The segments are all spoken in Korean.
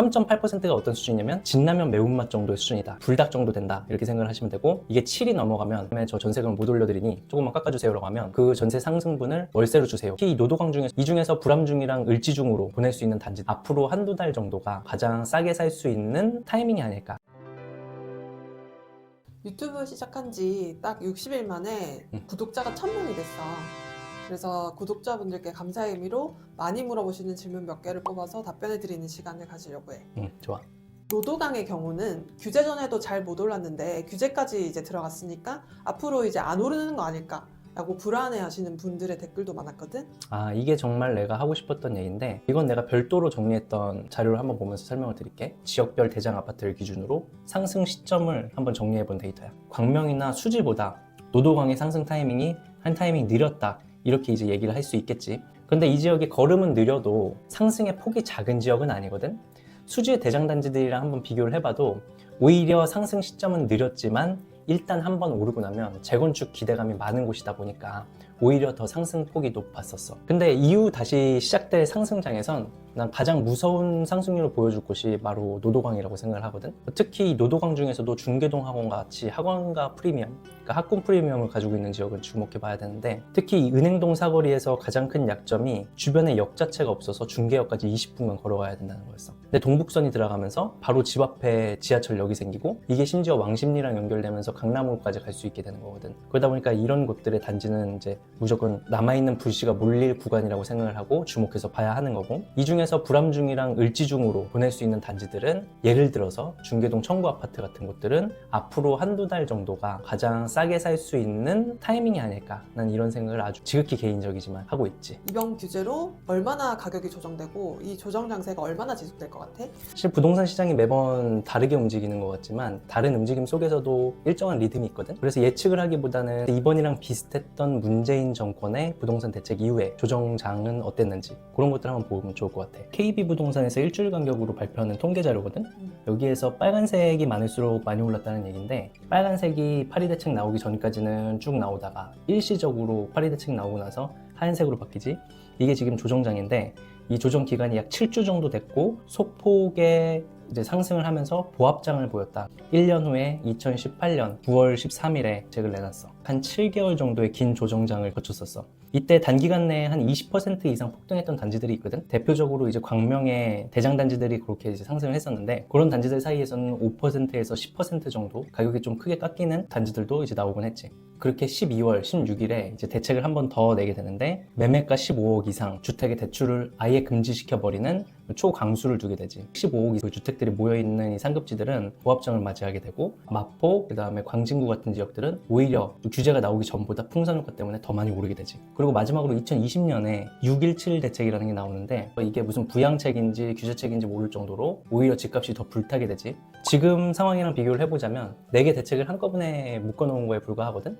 3.8%가 어떤 수준이냐면 진라면 매운맛 정도의 수준이다, 불닭 정도 된다, 이렇게 생각을 하시면 되고, 이게 7이 넘어가면 저 전세금을 못 올려드리니 조금만 깎아주세요 라고 하면 그 전세 상승분을 월세로 주세요. 특히 이 노도강 중에서 이 중에서 불암중이랑 을지중으로 보낼 수 있는 단지, 앞으로 한두 달 정도가 가장 싸게 살 수 있는 타이밍이 아닐까. 유튜브 시작한 지 딱 60일 만에 구독자가 1000명이 됐어. 그래서 구독자분들께 감사의 의미로 많이 물어보시는 질문 몇 개를 뽑아서 답변해 드리는 시간을 가지려고 해. 좋아. 노도강의 경우는 규제 전에도 잘 못 올랐는데 규제까지 이제 들어갔으니까 앞으로 이제 안 오르는 거 아닐까 라고 불안해 하시는 분들의 댓글도 많았거든. 이게 정말 내가 하고 싶었던 얘기인데, 이건 내가 별도로 정리했던 자료를 한번 보면서 설명을 드릴게. 지역별 대장 아파트를 기준으로 상승 시점을 한번 정리해 본 데이터야. 광명이나 수지보다 노도강의 상승 타이밍이 한 타이밍 느렸다, 이렇게 이제 얘기를 할 수 있겠지. 근데 이 지역이 걸음은 느려도 상승의 폭이 작은 지역은 아니거든. 수지의 대장 단지들이랑 한번 비교를 해봐도 오히려 상승 시점은 느렸지만 일단 한번 오르고 나면 재건축 기대감이 많은 곳이다 보니까 오히려 더 상승폭이 높았었어. 근데 이후 다시 시작될 상승장에선 난 가장 무서운 상승률을 보여줄 곳이 바로 노도강이라고 생각을 하거든. 특히 노도강 중에서도 중계동 학원과 같이 학원가 프리미엄, 그러니까 학군 프리미엄을 가지고 있는 지역은 주목해 봐야 되는데, 특히 이 은행동 사거리에서 가장 큰 약점이 주변에 역 자체가 없어서 중계역까지 20분간 걸어가야 된다는 거였어. 근데 동북선이 들어가면서 바로 집 앞에 지하철역이 생기고, 이게 심지어 왕십리랑 연결되면서 강남으로까지 갈 수 있게 되는 거거든. 그러다 보니까 이런 곳들의 단지는 이제 무조건 남아있는 불씨가 몰릴 구간이라고 생각을 하고 주목해서 봐야 하는 거고, 이 중에서 불암중이랑 을지중으로 보낼 수 있는 단지들은 예를 들어서 중계동 청구 아파트 같은 곳들은 앞으로 한두 달 정도가 가장 싸게 살 수 있는 타이밍이 아닐까, 난 이런 생각을 아주 지극히 개인적이지만 하고 있지. 이번 규제로 얼마나 가격이 조정되고 이 조정 장세가 얼마나 지속될 것 같아? 사실 부동산 시장이 매번 다르게 움직이는 것 같지만 다른 움직임 속에서도 일정한 리듬이 있거든. 그래서 예측을 하기보다는 이번이랑 비슷했던 문재인 정권의 부동산 대책 이후에 조정장은 어땠는지 그런 것들 한번 보면 좋을 것 같아. KB부동산에서 일주일 간격으로 발표하는 통계 자료거든. 여기에서 빨간색이 많을수록 많이 올랐다는 얘기인데, 빨간색이 파리 대책 나오기 전까지는 쭉 나오다가 일시적으로 파리 대책 나오고 나서 하얀색으로 바뀌지. 이게 지금 조정장인데, 이 조정 기간이 약 7주 정도 됐고 소폭의 이제 상승을 하면서 보합장을 보였다. 1년 후에 2018년 9월 13일에 책을 내놨어. 한 7개월 정도의 긴 조정장을 거쳤었어. 이때 단기간 내에 한 20% 이상 폭등했던 단지들이 있거든. 대표적으로 이제 광명의 대장 단지들이 그렇게 이제 상승을 했었는데, 그런 단지들 사이에서는 5%에서 10% 정도 가격이 좀 크게 깎이는 단지들도 이제 나오곤 했지. 그렇게 12월 16일에 이제 대책을 한 번 더 내게 되는데, 매매가 15억 이상 주택의 대출을 아예 금지시켜버리는 초강수를 두게 되지. 15억 이상 주택들이 모여있는 이 상급지들은 보합장을 맞이하게 되고, 마포, 그 다음에 광진구 같은 지역들은 오히려 규제가 나오기 전보다 풍선 효과 때문에 더 많이 오르게 되지. 그리고 마지막으로 2020년에 6.17 대책이라는 게 나오는데, 이게 무슨 부양책인지 규제책인지 모를 정도로 오히려 집값이 더 불타게 되지. 지금 상황이랑 비교를 해보자면 4개 대책을 한꺼번에 묶어놓은 거에 불과하거든.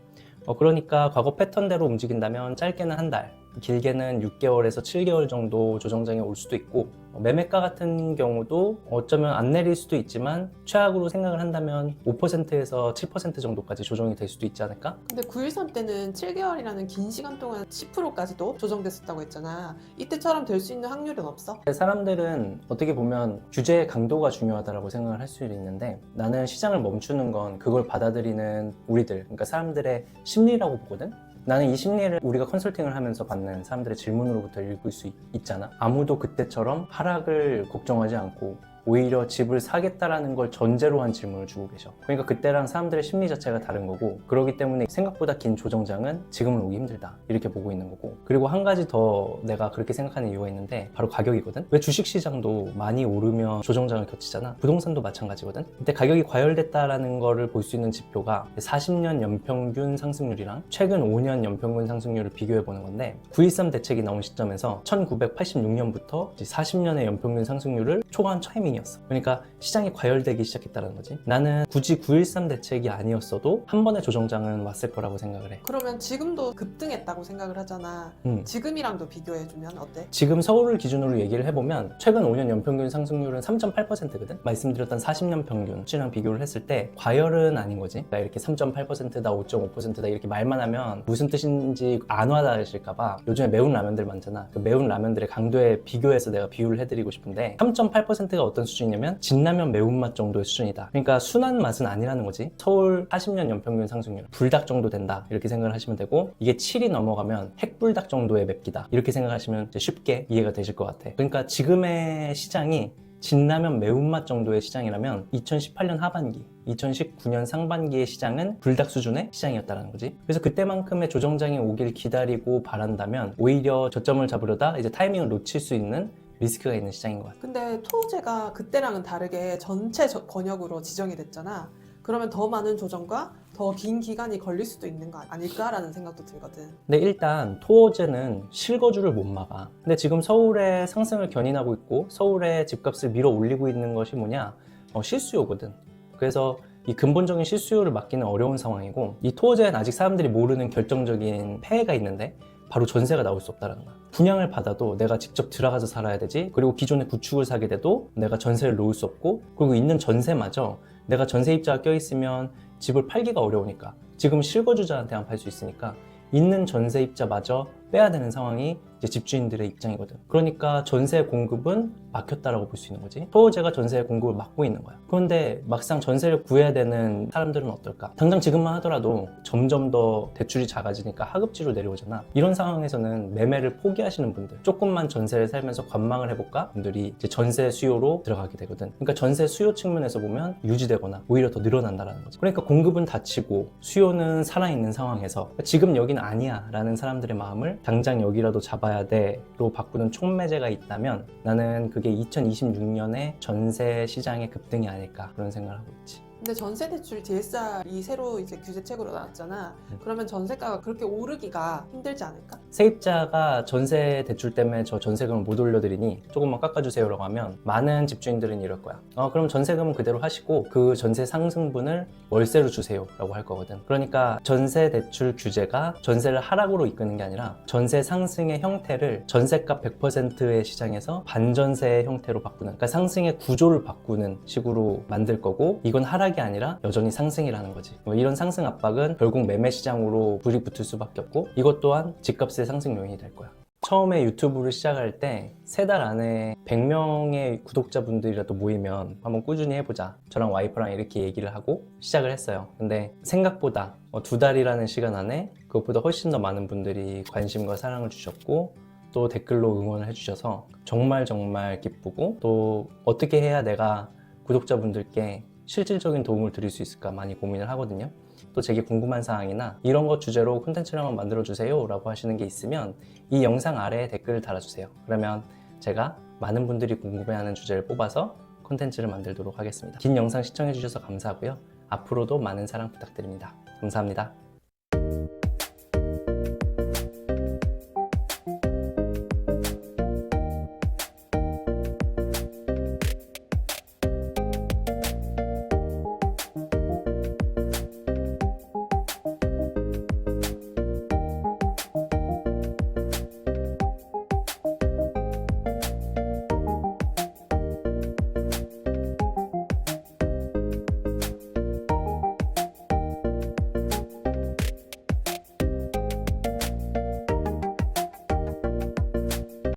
그러니까 과거 패턴대로 움직인다면 짧게는 한 달, 길게는 6개월에서 7개월 정도 조정장이 올 수도 있고, 매매가 같은 경우도 어쩌면 안 내릴 수도 있지만 최악으로 생각을 한다면 5%에서 7% 정도까지 조정이 될 수도 있지 않을까? 근데 9.13 때는 7개월이라는 긴 시간 동안 10%까지도 조정됐었다고 했잖아. 이때처럼 될 수 있는 확률은 없어? 사람들은 어떻게 보면 규제의 강도가 중요하다고 생각을 할 수 있는데, 나는 시장을 멈추는 건 그걸 받아들이는 우리들, 그러니까 사람들의 심리라고 보거든. 나는 이 심리를 우리가 컨설팅을 하면서 받는 사람들의 질문으로부터 읽을 수 있잖아. 아무도 그때처럼 하락을 걱정하지 않고 오히려 집을 사겠다라는 걸 전제로 한 질문을 주고 계셔. 그러니까 그때랑 사람들의 심리 자체가 다른 거고, 그렇기 때문에 생각보다 긴 조정장은 지금은 오기 힘들다, 이렇게 보고 있는 거고. 그리고 한 가지 더 내가 그렇게 생각하는 이유가 있는데, 바로 가격이거든. 왜 주식시장도 많이 오르면 조정장을 겹치잖아. 부동산도 마찬가지거든. 근데 가격이 과열됐다라는 거를 볼 수 있는 지표가 40년 연평균 상승률이랑 최근 5년 연평균 상승률을 비교해 보는 건데, 9.13 대책이 나온 시점에서 1986년부터 40년의 연평균 상승률을 초과한 타이밍이었어. 그러니까 시장이 과열되기 시작했다는 거지. 나는 굳이 9.13 대책이 아니었어도 한 번의 조정장은 왔을 거라고 생각을 해. 그러면 지금도 급등했다고 생각을 하잖아. 지금이랑도 비교해주면 어때? 지금 서울을 기준으로 얘기를 해보면 최근 5년 연평균 상승률은 3.8%거든. 말씀드렸던 40년 평균 수치랑 비교를 했을 때 과열은 아닌 거지. 그러니까 이렇게 3.8%다 5.5%다 이렇게 말만 하면 무슨 뜻인지 안 와닿으실까봐 요즘에 매운 라면들 많잖아. 그 매운 라면들의 강도에 비교해서 내가 비유를 해드리고 싶은데, 3.8%가 어떤 어떤 수준이냐면 진라면 매운맛 정도의 수준이다. 그러니까 순한 맛은 아니라는 거지. 서울 40년 연평균 상승률 불닭 정도 된다 이렇게 생각을 하시면 되고, 이게 7이 넘어가면 핵불닭 정도의 맵기다 이렇게 생각하시면 이제 쉽게 이해가 되실 것 같아. 그러니까 지금의 시장이 진라면 매운맛 정도의 시장이라면 2018년 하반기, 2019년 상반기의 시장은 불닭 수준의 시장이었다는 거지. 그래서 그때만큼의 조정장이 오길 기다리고 바란다면 오히려 저점을 잡으려다 이제 타이밍을 놓칠 수 있는 리스크가 있는 시장인 것 같아. 근데 토호제가 그때랑은 다르게 전체 번역으로 지정이 됐잖아. 그러면 더 많은 조정과 더 긴 기간이 걸릴 수도 있는 거 아닐까라는 생각도 들거든. 근데 일단 토호제는 실거주를 못 막아. 근데 지금 서울의 상승을 견인하고 있고 서울의 집값을 밀어 올리고 있는 것이 뭐냐? 실수요거든. 그래서 이 근본적인 실수요를 막기는 어려운 상황이고, 이 토호제는 아직 사람들이 모르는 결정적인 폐해가 있는데 바로 전세가 나올 수 없다는 거야. 분양을 받아도 내가 직접 들어가서 살아야 되지, 그리고 기존의 구축을 사게 돼도 내가 전세를 놓을 수 없고, 그리고 있는 전세마저 내가 전세입자가 껴있으면 집을 팔기가 어려우니까 지금 실거주자한테만 팔 수 있으니까 있는 전세입자마저 빼야 되는 상황이 이제 집주인들의 입장이거든. 그러니까 전세 공급은 막혔다라고 볼 수 있는 거지. 토호제가 전세 공급을 막고 있는 거야. 그런데 막상 전세를 구해야 되는 사람들은 어떨까? 당장 지금만 하더라도 점점 더 대출이 작아지니까 하급지로 내려오잖아. 이런 상황에서는 매매를 포기하시는 분들, 조금만 전세를 살면서 관망을 해볼까? 분들이 이제 전세 수요로 들어가게 되거든. 그러니까 전세 수요 측면에서 보면 유지되거나 오히려 더 늘어난다는 거지. 그러니까 공급은 닫히고 수요는 살아있는 상황에서 지금 여기는 아니야 라는 사람들의 마음을 당장 여기라도 잡아야 돼로 바꾸는 촉매제가 있다면 나는 그게 2026년에 전세 시장의 급등이 아닐까 그런 생각을 하고 있지. 근데 전세대출 DSR이 새로 이제 규제책으로 나왔잖아. 그러면 전세가가 그렇게 오르기가 힘들지 않을까? 세입자가 전세 대출 때문에 저 전세금을 못 올려드리니 조금만 깎아주세요라고 하면 많은 집주인들은 이럴 거야. 그럼 전세금은 그대로 하시고 그 전세 상승분을 월세로 주세요라고 할 거거든. 그러니까 전세 대출 규제가 전세를 하락으로 이끄는 게 아니라 전세 상승의 형태를 전세값 100%의 시장에서 반전세의 형태로 바꾸는, 그러니까 상승의 구조를 바꾸는 식으로 만들 거고, 이건 하락이 아니라 여전히 상승이라는 거지. 이런 상승 압박은 결국 매매 시장으로 불이 붙을 수밖에 없고, 이것 또한 집값의 상승 요인이 될 거야. 처음에 유튜브를 시작할 때 3달 안에 100명의 구독자분들이라도 모이면 한번 꾸준히 해보자, 저랑 와이프랑 이렇게 얘기를 하고 시작을 했어요. 근데 생각보다 2달이라는 시간 안에 그것보다 훨씬 더 많은 분들이 관심과 사랑을 주셨고, 또 댓글로 응원을 해주셔서 정말 기쁘고, 또 어떻게 해야 내가 구독자분들께 실질적인 도움을 드릴 수 있을까 많이 고민을 하거든요. 또 제게 궁금한 사항이나 이런 것 주제로 콘텐츠를 한번 만들어주세요 라고 하시는 게 있으면 이 영상 아래에 댓글을 달아주세요. 그러면 제가 많은 분들이 궁금해하는 주제를 뽑아서 콘텐츠를 만들도록 하겠습니다. 긴 영상 시청해주셔서 감사하고요. 앞으로도 많은 사랑 부탁드립니다. 감사합니다.